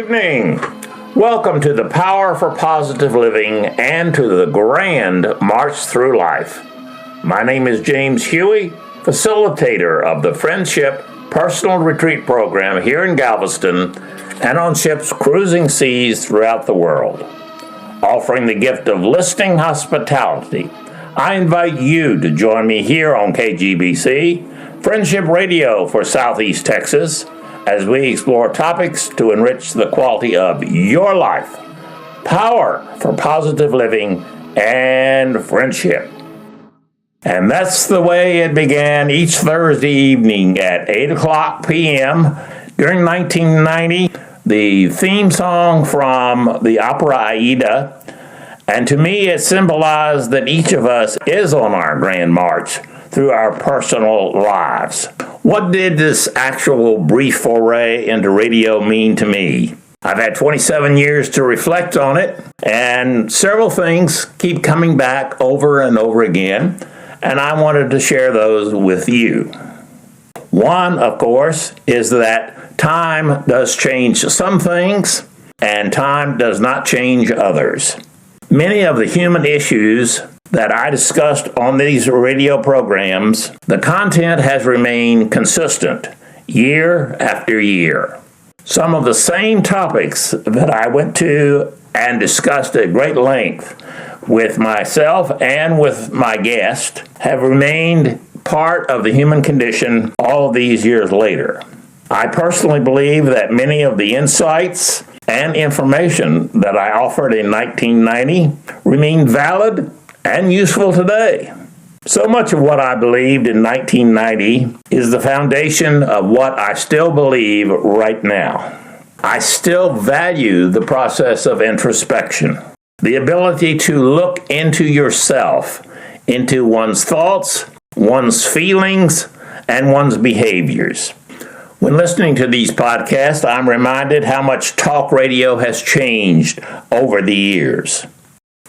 evening. Welcome to the Power for Positive Living and to the Grand March Through Life. My name is James Huey, facilitator of the Friendship Personal Retreat Program here in Galveston and on ships cruising seas throughout the world. Offering the gift of listening hospitality, I invite you to join me here on KGBC, Friendship Radio for Southeast Texas, as we explore topics to enrich the quality of your life, power for positive living, and friendship. And that's the way it began each Thursday evening at 8 o'clock p.m. During 1990, the theme song from the opera Aida, and to me it symbolized that each of us is on our grand march through our personal lives. What did this actual brief foray into radio mean to me? I've had 27 years to reflect on it, and several things keep coming back over and over again, and I wanted to share those with you. One, of course, is that time does change some things, and time does not change others. Many of the human issues that I discussed on these radio programs, the content has remained consistent year after year. Some of the same topics that I went to and discussed at great length with myself and with my guest have remained part of the human condition all these years later. I personally believe that many of the insights and information that I offered in 1990 remain valid and useful today. So much of what I believed in 1990 is the foundation of what I still believe right now. I still value the process of introspection, the ability to look into yourself, into one's thoughts, one's feelings, and one's behaviors. When listening to these podcasts, I'm reminded how much talk radio has changed over the years.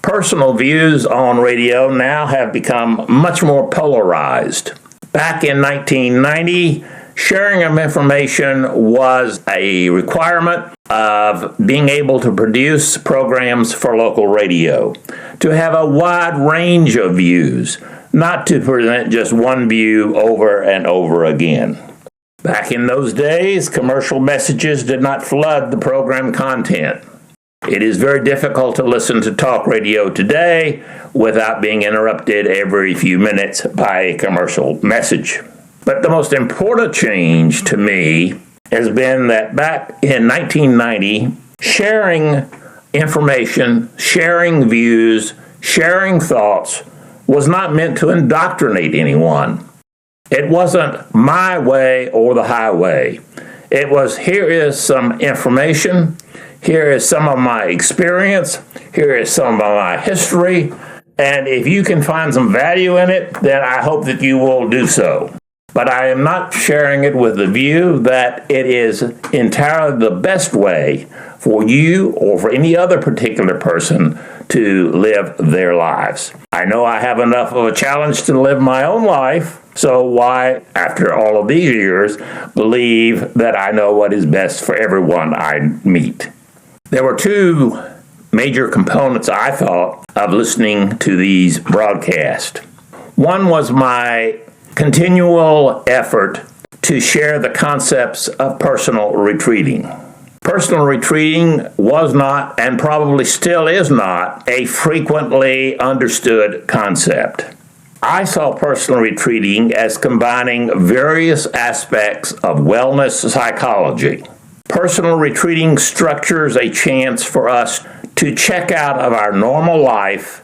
Personal views on radio now have become much more polarized. Back in 1990, sharing of information was a requirement of being able to produce programs for local radio, to have a wide range of views, not to present just one view over and over again. Back in those days, commercial messages did not flood the program content. It is very difficult to listen to talk radio today without being interrupted every few minutes by a commercial message. But the most important change to me has been that back in 1990, sharing information, sharing views, sharing thoughts was not meant to indoctrinate anyone. It wasn't my way or the highway. It was, here is some information, here is some of my experience, here is some of my history, and if you can find some value in it, then I hope that you will do so. But I am not sharing it with the view that it is entirely the best way for you or for any other particular person to live their lives. I know I have enough of a challenge to live my own life, so why, after all of these years, believe that I know what is best for everyone I meet? There were two major components, I thought, of listening to these broadcasts. One was my continual effort to share the concepts of personal retreating. Personal retreating was not, and probably still is not, a frequently understood concept. I saw personal retreating as combining various aspects of wellness psychology. Personal retreating structures a chance for us to check out of our normal life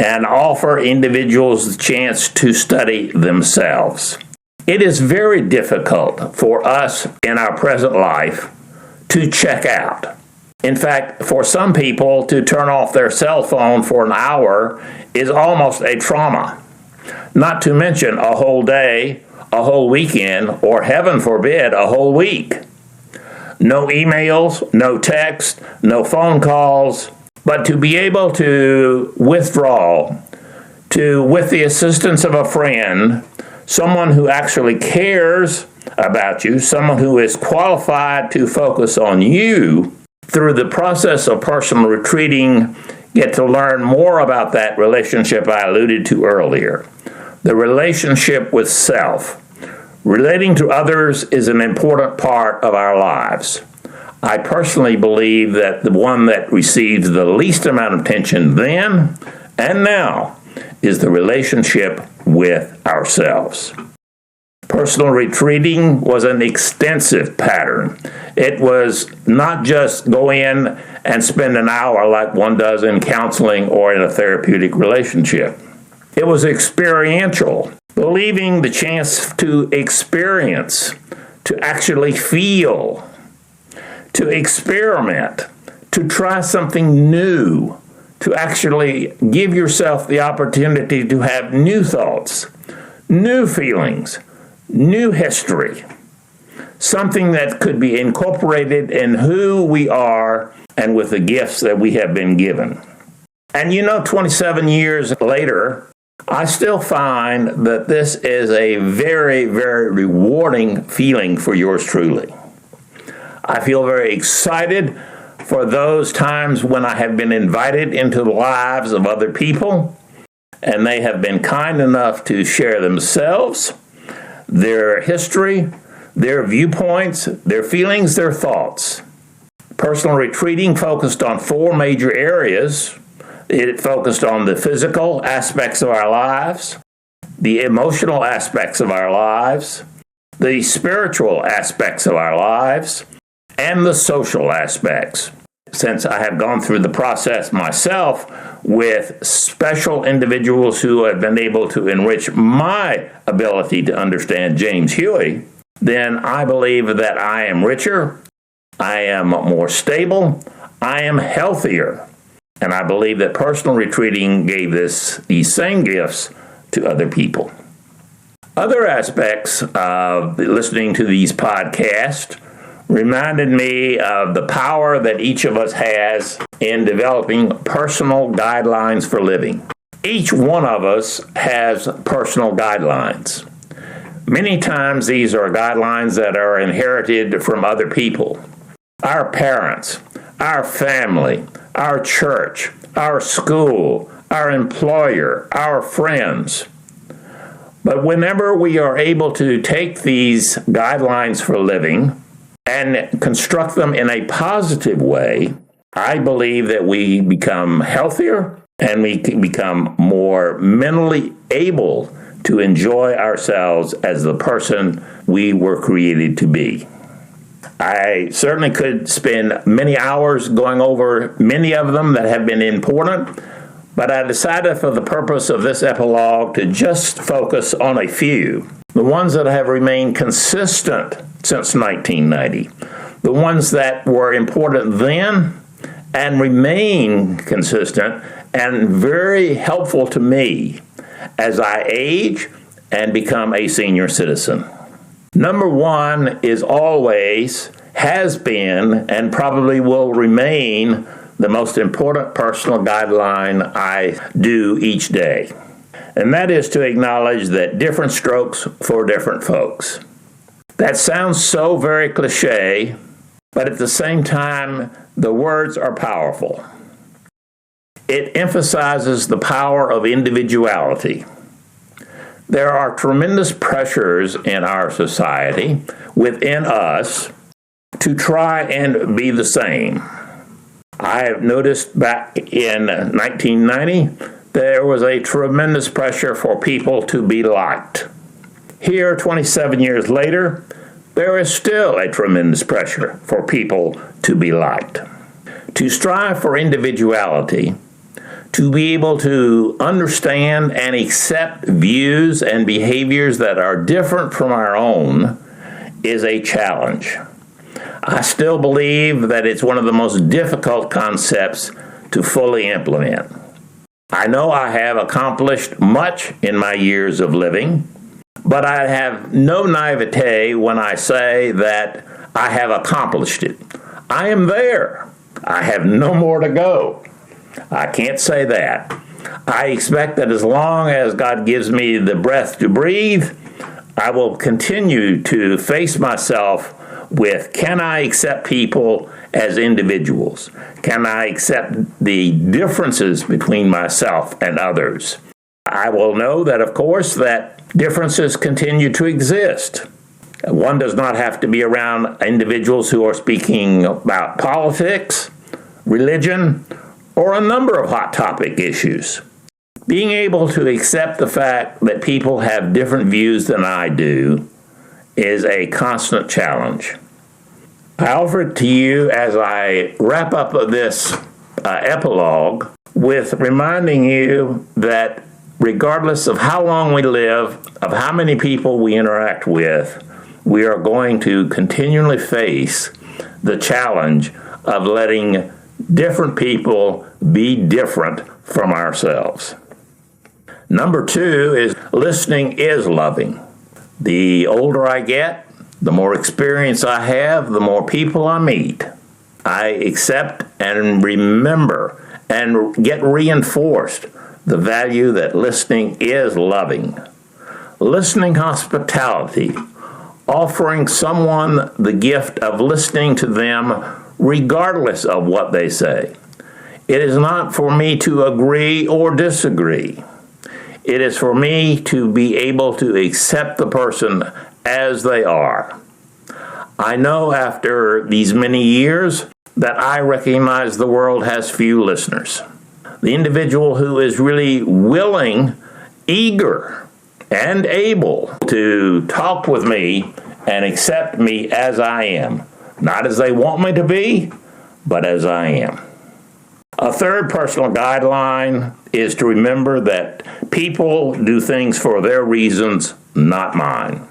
and offer individuals the chance to study themselves. It is very difficult for us in our present life to check out. In fact, for some people, to turn off their cell phone for an hour is almost a trauma. Not to mention a whole day, a whole weekend, or heaven forbid, a whole week. No emails, no text, no phone calls, but to be able to withdraw, with the assistance of a friend, someone who actually cares about you, someone who is qualified to focus on you, through the process of personal retreating, get to learn more about that relationship I alluded to earlier, the relationship with self. Relating to others is an important part of our lives. I personally believe that the one that receives the least amount of attention then and now is the relationship with ourselves. Personal retreating was an extensive pattern. It was not just go in and spend an hour like one does in counseling or in a therapeutic relationship. It was experiential, believing the chance to experience, to actually feel, to experiment, to try something new, to actually give yourself the opportunity to have new thoughts, new feelings, new history, something that could be incorporated in who we are and with the gifts that we have been given. And 27 years later, I still find that this is a very, very rewarding feeling for yours truly. I feel very excited for those times when I have been invited into the lives of other people, and they have been kind enough to share themselves, their history, their viewpoints, their feelings, their thoughts. Personal retreating focused on 4 major areas. It focused on the physical aspects of our lives, the emotional aspects of our lives, the spiritual aspects of our lives, and the social aspects. Since I have gone through the process myself with special individuals who have been able to enrich my ability to understand James Huey, then I believe that I am richer, I am more stable, I am healthier. And I believe that personal retreating gave these same gifts to other people. Other aspects of listening to these podcasts reminded me of the power that each of us has in developing personal guidelines for living. Each one of us has personal guidelines. Many times these are guidelines that are inherited from other people. Our parents, our family, our church, our school, our employer, our friends. But whenever we are able to take these guidelines for living and construct them in a positive way, I believe that we become healthier and we can become more mentally able to enjoy ourselves as the person we were created to be. I certainly could spend many hours going over many of them that have been important, but I decided for the purpose of this epilogue to just focus on a few, the ones that have remained consistent since 1990, the ones that were important then and remain consistent and very helpful to me as I age and become a senior citizen. Number 1 is always, has been, and probably will remain the most important personal guideline I do each day. And that is to acknowledge that different strokes for different folks. That sounds so very cliche, but at the same time, the words are powerful. It emphasizes the power of individuality. There are tremendous pressures in our society, within us, to try and be the same. I have noticed back in 1990, there was a tremendous pressure for people to be liked. Here, 27 years later, there is still a tremendous pressure for people to be liked. To strive for individuality, to be able to understand and accept views and behaviors that are different from our own is a challenge. I still believe that it's one of the most difficult concepts to fully implement. I know I have accomplished much in my years of living, but I have no naivete when I say that I have accomplished it. I am there. I have no more to go. I can't say that. I expect that as long as God gives me the breath to breathe, I will continue to face myself with, can I accept people as individuals? Can I accept the differences between myself and others? I will know that, of course, that differences continue to exist. One does not have to be around individuals who are speaking about politics, religion, or a number of hot topic issues. Being able to accept the fact that people have different views than I do is a constant challenge. I offer it to you as I wrap up this epilogue with reminding you that regardless of how long we live, of how many people we interact with, we are going to continually face the challenge of letting different people be different from ourselves. Number 2 is listening is loving. The older I get, the more experience I have, the more people I meet. I accept and remember and get reinforced the value that listening is loving. Listening hospitality, offering someone the gift of listening to them regardless of what they say. It is not for me to agree or disagree. It is for me to be able to accept the person as they are. I know after these many years that I recognize the world has few listeners. The individual who is really willing, eager, and able to talk with me and accept me as I am. Not as they want me to be, but as I am. A third personal guideline is to remember that people do things for their reasons, not mine.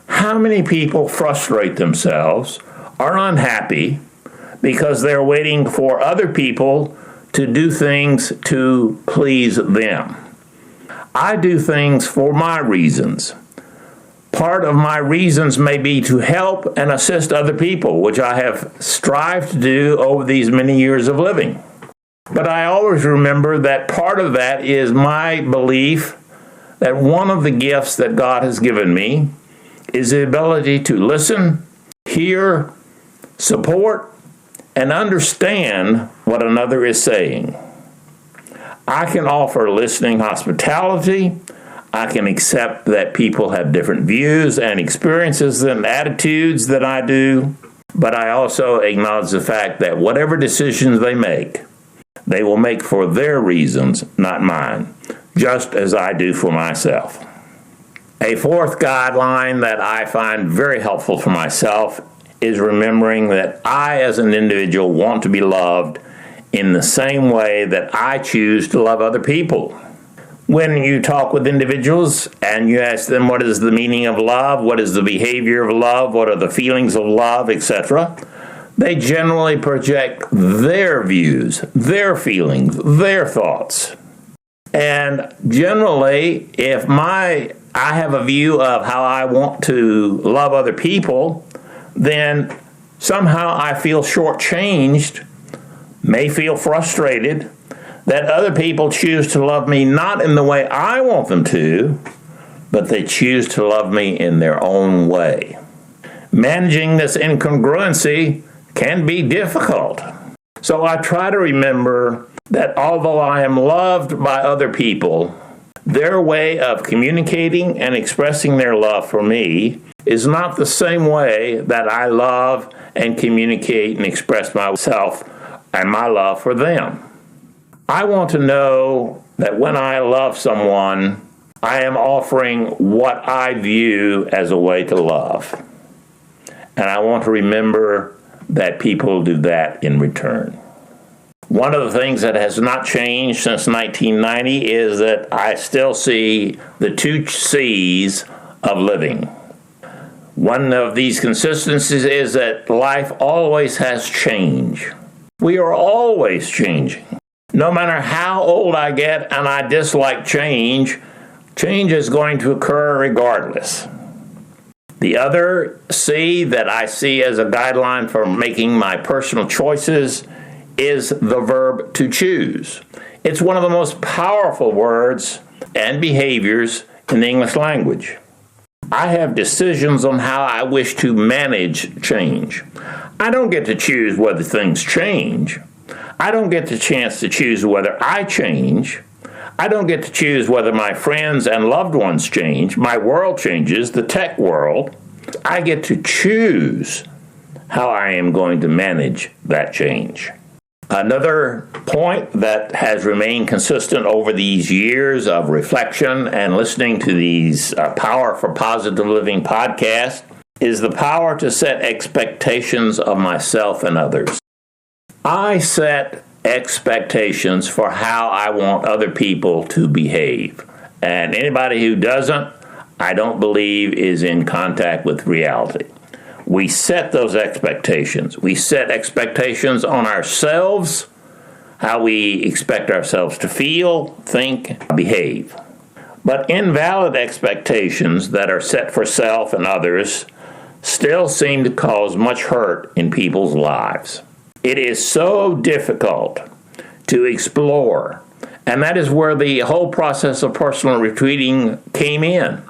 How many people frustrate themselves, are unhappy, because they're waiting for other people to do things to please them? I do things for my reasons. Part of my reasons may be to help and assist other people, which I have strived to do over these many years of living. But I always remember that part of that is my belief that one of the gifts that God has given me is the ability to listen, hear, support, and understand what another is saying. I can offer listening hospitality. I can accept that people have different views and experiences and attitudes than I do, but I also acknowledge the fact that whatever decisions they make, they will make for their reasons, not mine, just as I do for myself. A fourth guideline that I find very helpful for myself is remembering that I, as an individual, want to be loved in the same way that I choose to love other people. When you talk with individuals and you ask them what is the meaning of love, what is the behavior of love, what are the feelings of love, etc., they generally project their views, their feelings, their thoughts. And generally, if I have a view of how I want to love other people, then somehow I feel shortchanged, may feel frustrated, that other people choose to love me not in the way I want them to, but they choose to love me in their own way. Managing this incongruency can be difficult. So I try to remember that although I am loved by other people, their way of communicating and expressing their love for me is not the same way that I love and communicate and express myself and my love for them. I want to know that when I love someone, I am offering what I view as a way to love. And I want to remember that people do that in return. One of the things that has not changed since 1990 is that I still see the 2 C's of living. One of these consistencies is that life always has change. We are always changing. No matter how old I get and I dislike change, change is going to occur regardless. The other C that I see as a guideline for making my personal choices is the verb to choose. It's one of the most powerful words and behaviors in the English language. I have decisions on how I wish to manage change. I don't get to choose whether things change. I don't get the chance to choose whether I change. I don't get to choose whether my friends and loved ones change. My world changes, the tech world. I get to choose how I am going to manage that change. Another point that has remained consistent over these years of reflection and listening to these Power for Positive Living podcasts is the power to set expectations of myself and others. I set expectations for how I want other people to behave. And anybody who doesn't, I don't believe is in contact with reality. We set those expectations. We set expectations on ourselves, how we expect ourselves to feel, think, behave. But invalid expectations that are set for self and others still seem to cause much hurt in people's lives. It is so difficult to explore, and that is where the whole process of personal retreating came in.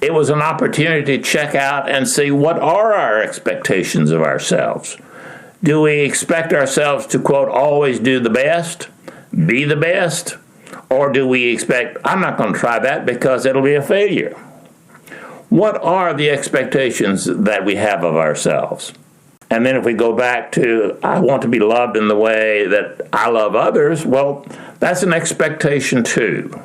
It was an opportunity to check out and see what are our expectations of ourselves. Do we expect ourselves to, quote, always do the best, be the best? Or do we expect, I'm not going to try that because it'll be a failure? What are the expectations that we have of ourselves? And then if we go back to, I want to be loved in the way that I love others, well, that's an expectation too.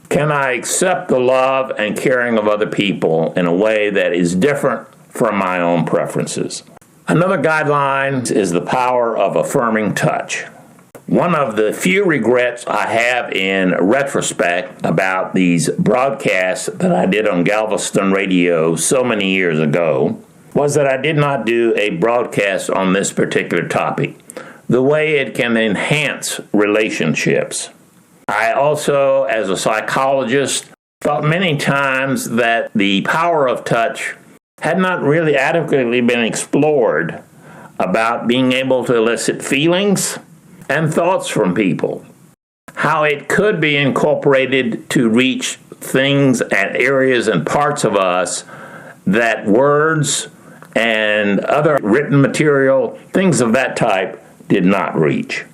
Can I accept the love and caring of other people in a way that is different from my own preferences? Another guideline is the power of affirming touch. One of the few regrets I have in retrospect about these broadcasts that I did on Galveston Radio so many years ago was that I did not do a broadcast on this particular topic, the way it can enhance relationships. I also, as a psychologist, thought many times that the power of touch had not really adequately been explored about being able to elicit feelings and thoughts from people, how it could be incorporated to reach things and areas and parts of us that words and other written material, things of that type, did not reach.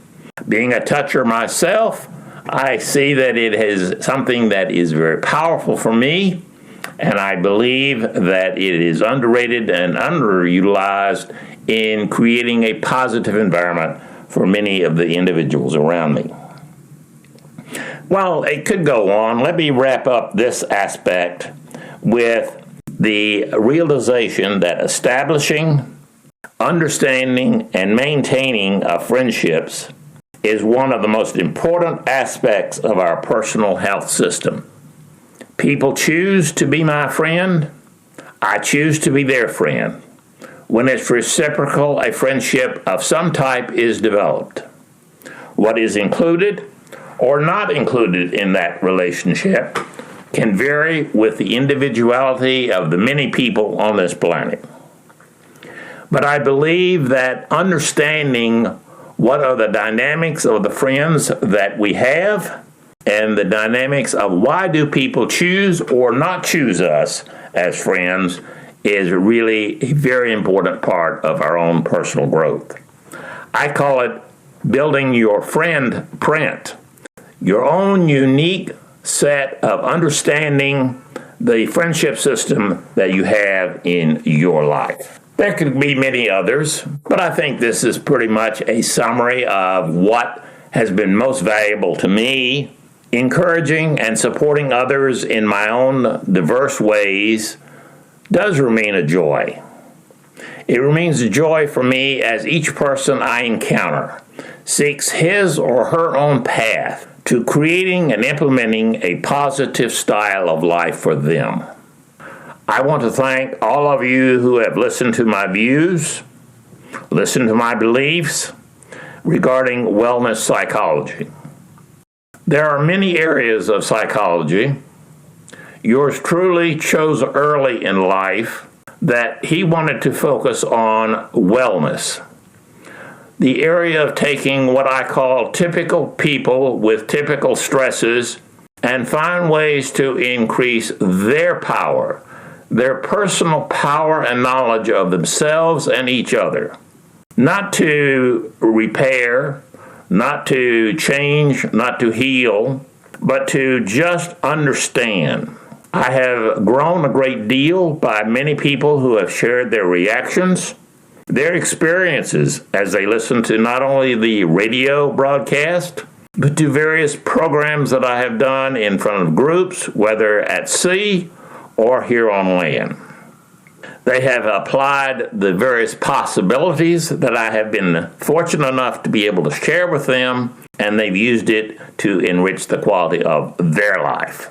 Being a toucher myself, I see that it is something that is very powerful for me, and I believe that it is underrated and underutilized in creating a positive environment for many of the individuals around me. Well, it could go on. Let me wrap up this aspect with the realization that establishing, understanding, and maintaining of friendships is one of the most important aspects of our personal health system. People choose to be my friend. I choose to be their friend. When it's reciprocal, a friendship of some type is developed. What is included or not included in that relationship can vary with the individuality of the many people on this planet. But I believe that understanding what are the dynamics of the friends that we have and the dynamics of why do people choose or not choose us as friends is really a very important part of our own personal growth. I call it building your friend print, your own unique set of understanding the friendship system that you have in your life. There could be many others, but I think this is pretty much a summary of what has been most valuable to me. Encouraging and supporting others in my own diverse ways does remain a joy. It remains a joy for me as each person I encounter seeks his or her own path to creating and implementing a positive style of life for them. I want to thank all of you who have listened to my views, listened to my beliefs regarding wellness psychology. There are many areas of psychology. Yours truly chose early in life that he wanted to focus on wellness. The area of taking what I call typical people with typical stresses and find ways to increase their power, their personal power and knowledge of themselves and each other. not to repair, not to change, not to heal, but to just understand. I have grown a great deal by many people who have shared their reactions, their experiences as they listen to not only the radio broadcast, but to various programs that I have done in front of groups, whether at sea or here on land. They have applied the various possibilities that I have been fortunate enough to be able to share with them, and they've used it to enrich the quality of their life.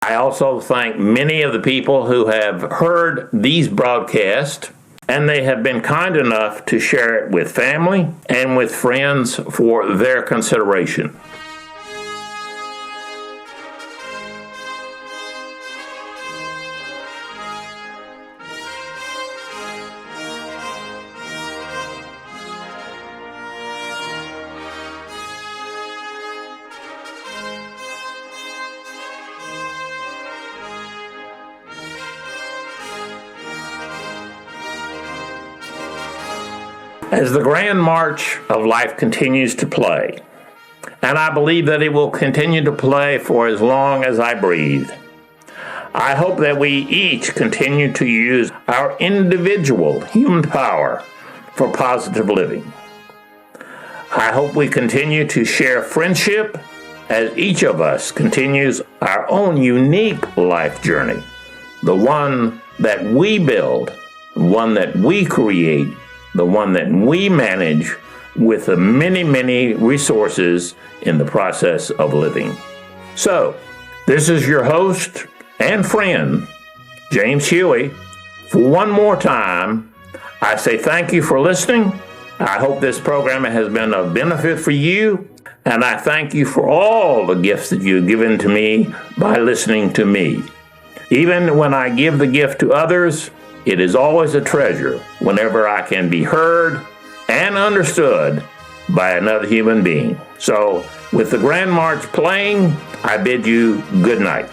I also thank many of the people who have heard these broadcasts, and they have been kind enough to share it with family and with friends for their consideration. As the grand march of life continues to play, and I believe that it will continue to play for as long as I breathe, I hope that we each continue to use our individual human power for positive living. I hope we continue to share friendship as each of us continues our own unique life journey, the one that we build, the one that we create, the one that we manage with the many, many resources in the process of living. So, this is your host and friend, James Huey. For one more time, I say thank you for listening. I hope this program has been of benefit for you, and I thank you for all the gifts that you've given to me by listening to me. Even when I give the gift to others, it is always a treasure whenever I can be heard and understood by another human being. So, with the Grand March playing, I bid you good night.